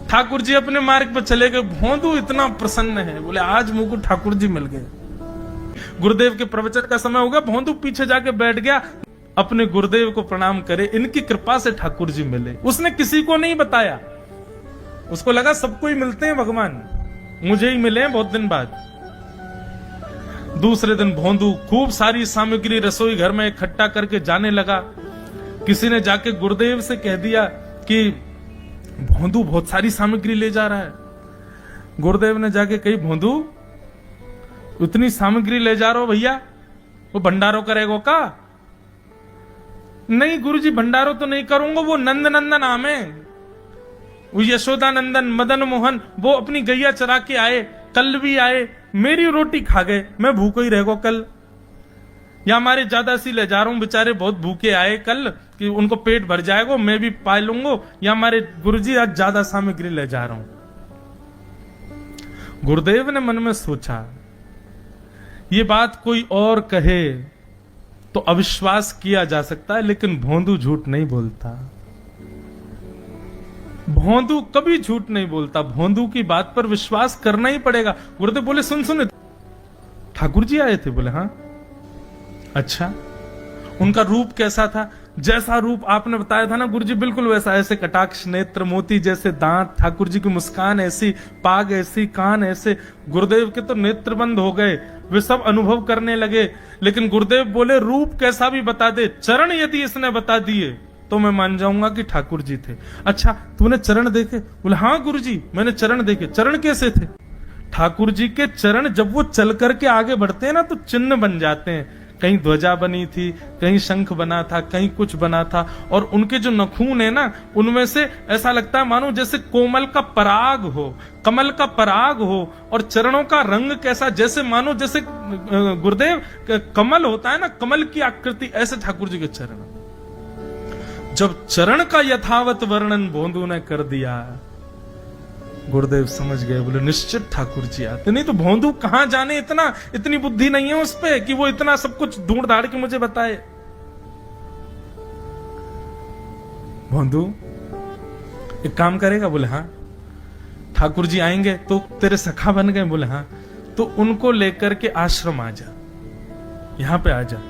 ठाकुर जी अपने मार्ग पर चले गए। भोंदू इतना प्रसन्न है, बोले आज मुझको ठाकुर जी मिल गए। गुरुदेव के प्रवचन का समय हो गया, भोंदू पीछे जाके बैठ गया, अपने गुरुदेव को प्रणाम करे, इनकी कृपा से ठाकुर जी मिले। उसने किसी को नहीं बताया, उसको लगा सबको ही मिलते हैं भगवान, मुझे ही मिले हैं बहुत दिन बाद। दूसरे दिन भोंदू खूब सारी सामग्री रसोई घर में इकट्ठा करके जाने लगा। किसी ने जाके गुरुदेव से कह दिया कि भोंदू बहुत सारी सामग्री ले जा रहा है। गुरुदेव ने जाके कही, भोंदू उतनी सामग्री ले जा रहा हो भैया, वो भंडारो करेगो का? नहीं गुरुजी, भंडारो तो नहीं करूंगा, वो नंद नंदन नाम है, वो यशोदा नंदन मदन मोहन, वो अपनी गैया चरा के आए, कल भी आए, मेरी रोटी खा गए, मैं भूखो ही रहेगो कल। या हमारे ज्यादा सी ले जा रहा हूं, बेचारे बहुत भूखे आए कल, कि उनको पेट भर जाएगा, मैं भी पा लूंगा। या हमारे गुरुजी आज ज्यादा सामग्री ले जा रहा हूं। गुरुदेव ने मन में सोचा, ये बात कोई और कहे तो अविश्वास किया जा सकता है, लेकिन भोंदू झूठ नहीं बोलता। भोंदू कभी झूठ नहीं बोलता, भोंदू की बात पर विश्वास करना ही पड़ेगा। गुरुदेव बोले, सुन सुन, ठाकुर जी आए थे? बोले हाँ। अच्छा, उनका रूप कैसा था? जैसा रूप आपने बताया था ना गुरुजी, बिल्कुल वैसा, ऐसे कटाक्ष नेत्र, मोती जैसे दांत, ठाकुर जी की मुस्कान ऐसी, पाग ऐसी, कान ऐसे। गुरुदेव के तो नेत्र बंद हो गए, वे सब अनुभव करने लगे। लेकिन गुरुदेव बोले, रूप कैसा भी बता दे, चरण यदि इसने बता दिए तो मैं मान जाऊंगा कि ठाकुर जी थे। अच्छा, तूने चरण देखे? बोले हाँ गुरुजी, मैंने चरण देखे। चरण कैसे थे? ठाकुर जी के चरण जब वो चल करके आगे बढ़ते हैं ना, तो चिन्ह बन जाते हैं। कहीं ध्वजा बनी थी, कहीं शंख बना था, कहीं कुछ बना था। और उनके जो नखून है ना, उनमें से ऐसा लगता है मानो जैसे कोमल का पराग हो, कमल का पराग हो। और चरणों का रंग कैसा, जैसे मानो जैसे गुरुदेव कमल होता है ना, कमल की आकृति, ऐसे ठाकुर जी के चरण। जब चरण का यथावत वर्णन भोंदू ने कर दिया, गुरुदेव समझ गए, बोले निश्चित ठाकुर जी आते। नहीं तो भोंदू कहां जाने, इतनी बुद्धि नहीं है उस पे कि वो इतना सब कुछ ढूंढ धाड़ के मुझे बताए। भोंदू एक काम करेगा? बोले हाँ। ठाकुर जी आएंगे तो तेरे सखा बन गए? बोले हाँ। तो उनको लेकर के आश्रम आ जा, यहां पे आ जा।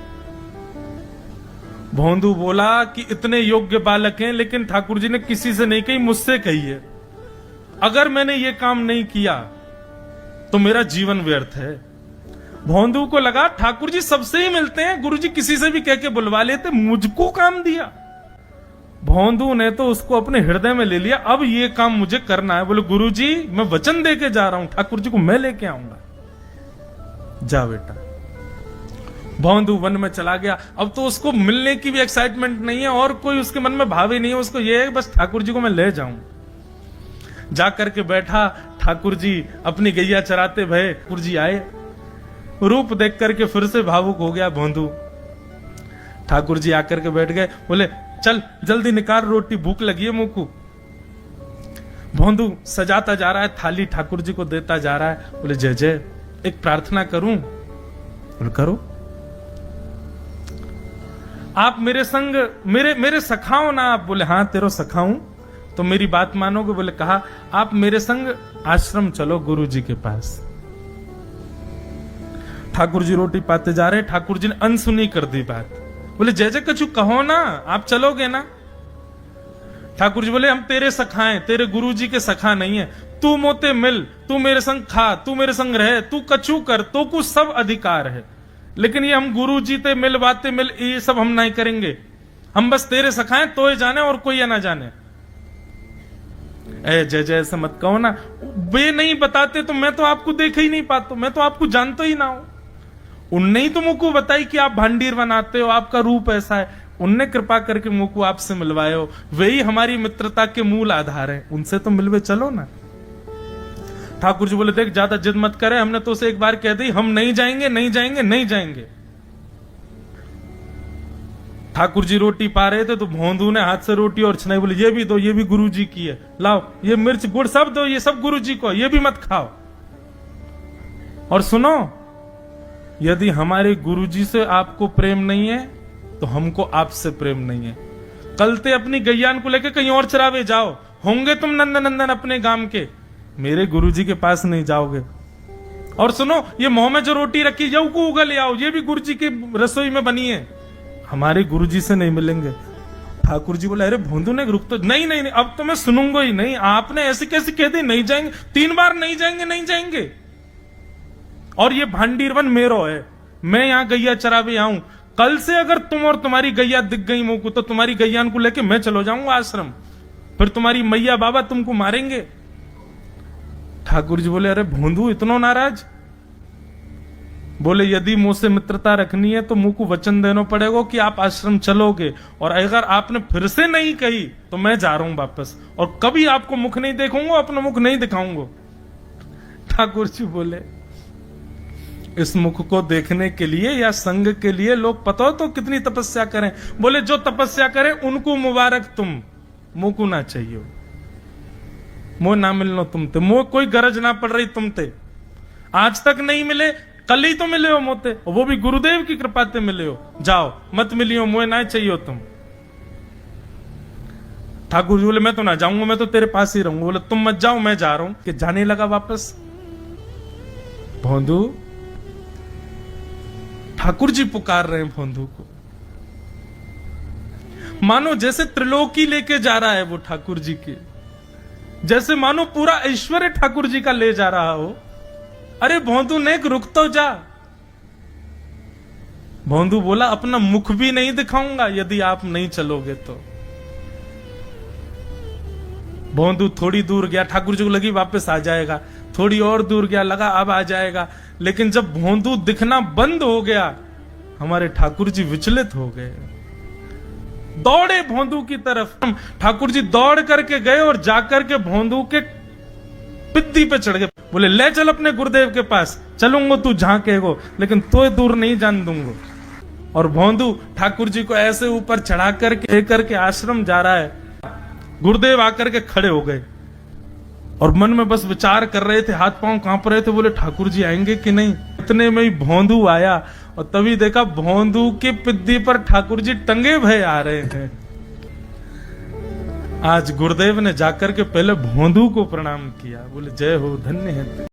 भोंदू बोला कि इतने योग्य बालक हैं, लेकिन ठाकुर जी ने किसी से नहीं कही, मुझसे कही है। अगर मैंने ये काम नहीं किया तो मेरा जीवन व्यर्थ है। भोंदू को लगा ठाकुर जी सबसे ही मिलते हैं, गुरुजी किसी से भी कह के बुलवा लेते, मुझको काम दिया। भोंदू ने तो उसको अपने हृदय में ले लिया, अब ये काम मुझे करना है। बोले गुरुजी मैं वचन दे के जा रहा हूं, ठाकुर जी को मैं लेके आऊंगा। जा बेटा। भोंदू वन में चला गया। अब तो उसको मिलने की भी एक्साइटमेंट नहीं है और कोई उसके मन में भाव ही नहीं है, उसको ये है बस ठाकुर जी को मैं ले जाऊं। जाकर के बैठा, ठाकुर जी अपनी गैया चराते भये। ठाकुर जी आए, रूप देख करके फिर से भावुक हो गया भोंदू। ठाकुर जी आकर के बैठ गए, बोले चल जल्दी निकाल रोटी, भूख लगी है मुंह को। भोंदू सजाता जा रहा है थाली, ठाकुर जी को देता जा रहा है। बोले जय जय, एक प्रार्थना करूं? बोले करो। आप मेरे संग मेरे सखाओ ना आप? बोले हाँ तेरो सखाऊं, तो मेरी बात मानोगे? बोले कहा, आप मेरे संग आश्रम चलो गुरु जी के पास। ठाकुर जी रोटी पाते जा रहे, ठाकुर जी ने अनसुनी कर दी बात। बोले जय जय कछु कहो ना, आप चलोगे ना? ठाकुर जी बोले हम तेरे सखा हैं, तेरे गुरु जी के सखा नहीं है। तू मोते मिल, तू मेरे संग खा, तू मेरे संग रहे, तू कछु कर, तो कुछ सब अधिकार है, लेकिन ये हम गुरु जी ते मिल बातें मिल, ये सब हम नहीं करेंगे। हम बस तेरे सखाएं, तो जाने और कोई ना जाने। जय जय ऐसा मत कहो ना, वे नहीं बताते तो मैं तो आपको देख ही नहीं पाता, मैं तो आपको जानता ही ना हूं। उनने ही तो मुझको बताई कि आप भांडीर बनाते हो, आपका रूप ऐसा है, उनने कृपा करके मुझको आपसे मिलवाए हो, वे ही हमारी मित्रता के मूल आधार है, उनसे तो मिलवे चलो ना। ठाकुर जी बोले देख ज्यादा जिद मत करे, हमने तो उसे एक बार कह दी हम नहीं जाएंगे नहीं जाएंगे नहीं जाएंगे। ठाकुर जी रोटी पा रहे थे तो भोंदू ने हाथ से रोटी और छनाई, बोले ये भी दो, ये भी गुरु जी की है, लाओ ये मिर्च गुड़ सब दो, ये सब गुरु जी को, ये भी मत खाओ। और सुनो, यदि हमारे गुरु जी से आपको प्रेम नहीं है तो हमको आपसे प्रेम नहीं है। कल ते अपनी गैयान को लेकर कहीं और चरावे जाओ, होंगे तुम नंदनंदन अपने गांव के, मेरे गुरुजी के पास नहीं जाओगे। और सुनो, ये मुंह में जो रोटी रखी जाओ को उगल आओ, ये भी गुरुजी की रसोई में बनी है, हमारे गुरुजी से नहीं मिलेंगे। ठाकुर जी बोले, अरे भोंदू ने रुक तो, नहीं नहीं नहीं, अब तो मैं सुनूंगा ही नहीं, आपने ऐसे कैसे कह दी नहीं जाएंगे, 3 बार नहीं जाएंगे, नहीं जाएंगे। और ये भांडीरवन मेरो है, मैं यहां गैया चरावे आऊं, कल से अगर तुम और तुम्हारी गैया दिख गई मुंह को, तो तुम्हारी गैयान को लेके मैं चलो जाऊंगा आश्रम, फिर तुम्हारी मैया बाबा तुमको मारेंगे। ठाकुर जी बोले, अरे भोंदू इतना नाराज? बोले, यदि मुंह से मित्रता रखनी है तो मुंह को वचन देना पड़ेगा कि आप आश्रम चलोगे, और अगर आपने फिर से नहीं कही तो मैं जा रहा हूं वापस, और कभी आपको मुख नहीं देखूंगा, अपना मुख नहीं दिखाऊंगा। ठाकुर जी बोले, इस मुख को देखने के लिए या संग के लिए लोग पता हो तो कितनी तपस्या करें। बोले, जो तपस्या करें उनको मुबारक, तुम मुंह को ना चाहिए, मुंह ना मिलनो तुमते, मुंह कोई गरज ना पड़ रही तुमते, आज तक नहीं मिले, कल ही तो मिले हो मोते, वो भी गुरुदेव की कृपा से मिले हो, जाओ मत मिलियो, मुझे ना चाहिए तुम। ठाकुर जी बोले, मैं तो ना जाऊंगा, मैं तो तेरे पास ही रहूंगा। बोले, तुम मत जाओ, मैं जा रहा हूं। कि जाने लगा वापस। भोंदू, ठाकुर जी पुकार रहे हैं भोंदू को, मानो जैसे त्रिलोकी लेके जा रहा है वो ठाकुर जी के, जैसे मानो पूरा ऐश्वर्य ठाकुर जी का ले जा रहा हो। अरे भोंदू ने रुक तो जा। भोंदू बोला, अपना मुख भी नहीं दिखाऊंगा यदि आप नहीं चलोगे तो। भोंदू थोड़ी दूर गया, ठाकुर जी को लगी वापस आ जाएगा, थोड़ी और दूर गया, लगा अब आ जाएगा, लेकिन जब भोंदू दिखना बंद हो गया, हमारे ठाकुर जी विचलित हो गए, दौड़े भोंदू की तरफ। ठाकुर जी दौड़ करके गए और जाकर के भोंदू के पिद्दी पे चढ़ गए। बोले, ले चल अपने गुरुदेव के पास, चलूंगा तू जहां कहेगो, लेकिन तो दूर नहीं जान दूंगा। और भोंदू ठाकुर जी को ऐसे ऊपर चढ़ा करके आश्रम जा रहा है। गुरुदेव आकर के खड़े हो गए और मन में बस विचार कर रहे थे, हाथ पांव कांप रहे थे। बोले, ठाकुर जी आएंगे कि नहीं। इतने में ही भोंदू आया और तभी देखा भोंदू की पिद्दी पर ठाकुर जी टंगे भय आ रहे हैं। आज गुरुदेव ने जाकर के पहले भोंदू को प्रणाम किया। बोले, जय हो, धन्य है।